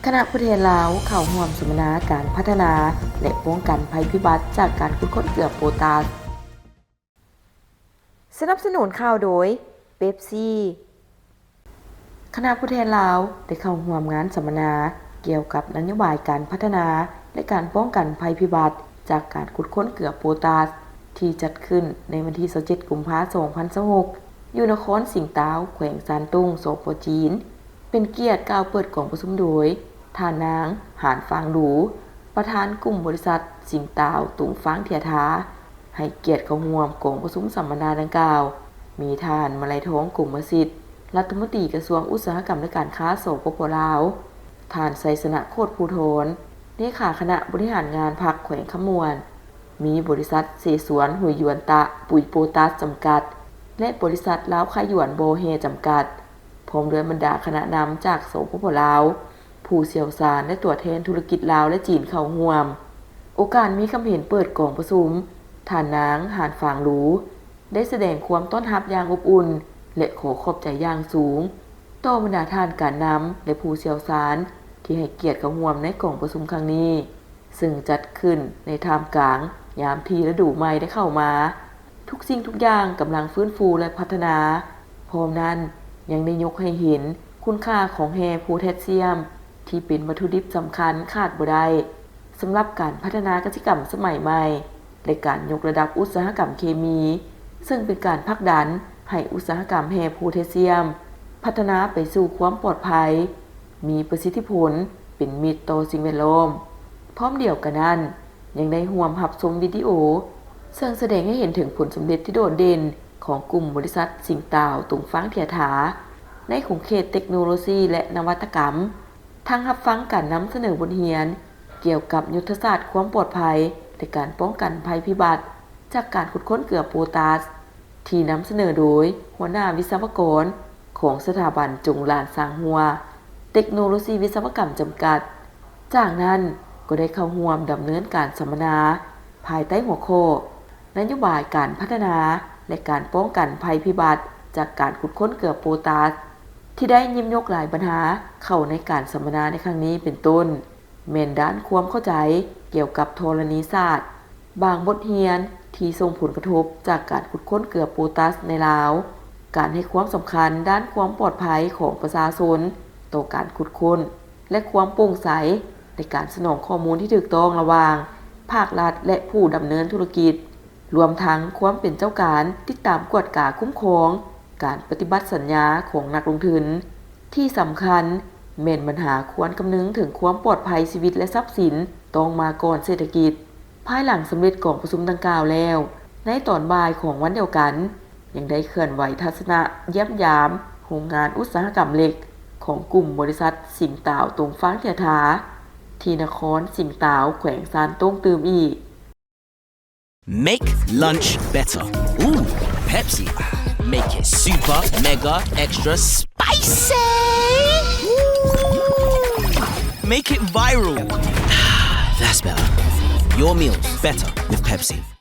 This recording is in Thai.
คณะผู้แทนลาวเข้าร่วมสัมมนาการพัฒนาและป้องกันภัยพิบัติจากการขุดค้นเกลือโพแทสสนับสนุนข่าวโดยเป๊ปซี่คณะผู้แทนลาวได้เข้าร่วมงานสัมมนาเกี่ยวกับนโยบายการพัฒนาและการป้องกันภัยพิบัติจากการขุดค้นเกลือโพแทสที่จัดขึ้นในวันที่27กุมภาพันธ์2026อยู่นครสิงห์ตาวแขวงซานตุ้งสป.จีนเป็นเกียรติกล่าวเปิดกล่องประชุมโดยท่านนางหานฟางหรูประธานกลุ่มบริษัทสิงห์ตาวตุงฟางเทียทาให้เกียรติเข้าร่วมกล่องประชุมสัมมนาดังกล่าวมีท่านมาลัยทองกลุ่มมสิทธิ์รัฐมนตรีกระทรวงอุตสาหกรรมและการค้าสปป.ลาวท่านไสสนะโคตรภูธรเลขาคณะบริหารงานพรรคแขวงขมวนมีบริษัทเสสวนหุยหยวนตะปุ๋ยโพแทสจำกัดและบริษัทลาวค่ายหยวนโบเฮจำกัดพร้อมด้วยบรรดาคณะนำจากสปป.ลาวผู้เชี่ยวชาญและตัวแทนธุรกิจลาวและจีนเข้าร่วมโอกาสมีคำเห็นเปิดกล่องประชุมท่านนางหานฝางหรูได้แสดงความต้อนรับอย่างอบอุ่นและขอขอบใจอย่างสูงต่อบรรดาท่านการนำและผู้เชี่ยวชาญที่ให้เกียรติเข้าร่วมในกล่องประชุมครั้งนี้ซึ่งจัดขึ้นในท่ามกลางยามที่ฤดูใหม่ได้เข้ามาทุกสิ่งทุกอย่างกำลังฟื้นฟูและพัฒนาพร้อมนั้นยังได้ยกให้เห็นคุณค่าของแฮโพแทสเซียมที่เป็นวัตถุดิบสำคัญขาดบ่ได้สำหรับการพัฒนากสิกรรมสมัยใหม่และการยกระดับอุตสาหกรรมเคมีซึ่งเป็นการผลักดันให้อุตสาหกรรมแฮโพแทสเซียมพัฒนาไปสู่ความปลอดภัยมีประสิทธิผลเป็นมิตรต่อสิ่งแวดล้อมพร้อมเดียวกันนั้นยังได้ร่วมรับชมวิดีโอซึ่งแสดงให้เห็นถึงผลสำเร็จที่โดดเด่นของกลุ่มบริษัทสิงห์ตาวตุงฟางเทียถาในขุมเขตเทคโนโลยีและนวัตกรรมทั้งรับฟังการนำเสนอบทเรียนเกี่ยวกับยุทธศาสตร์ความปลอดภัยในการป้องกันภัยพิบัติจากการขุดค้นเกลือโพแทสที่นำเสนอโดยหัวหน้าวิศวกรของสถาบันจงหลานซางฮัวเทคโนโลยีวิศวกรรมจำกัดจากนั้นก็ได้เข้าร่วมดำเนินการสัมมนาภายใต้หัวข้อนโยบายการพัฒนาและการป้องกันภัยพิบัติจากการขุดค้นเกลือโพแทสที่ได้ยิ้มยกหลายปัญหาเข้าในการสัมมนาในครั้งนี้เป็นต้นแม่นด้านความเข้าใจเกี่ยวกับธรณีศาสตร์บางบทเรียนที่ส่งผลกระทบจากการขุดค้นเกลือโพแทสในลาวการให้ความสำคัญด้านความปลอดภัยของประชาชนต่อการขุดค้นและความโปร่งใสในการสนองข้อมูลที่ถูกต้องระหว่างภาครัฐและผู้ดำเนินธุรกิจรวมทั้งความเป็นเจ้าการติดตามกวดกาคุ้มครองการปฏิบัติสัญญาของนักลงทุนที่สำคัญแม่นปัญหาควรคำนึงถึงความปลอดภัยชีวิตและทรัพย์สินต้องมาก่อนเศรษฐกิจภายหลังสำเร็จกล่องประชุมดังกล่าวแล้วในตอนบ่ายของวันเดียวกันยังได้เคลื่อนไหวทัศนะเยี่ยมยามโรงงานอุตสาหกรรมเหล็กของกลุ่มบริษัทสิงห์ตาวตุงฟางเทียถาที่นครสิงห์ตาวแขวงซานตุ้งตืมอีก Make lunch better. Ooh, Pepsi. Make it super, mega, extra spicy. Ooh. Make it viral. That's better. Your meals better with Pepsi.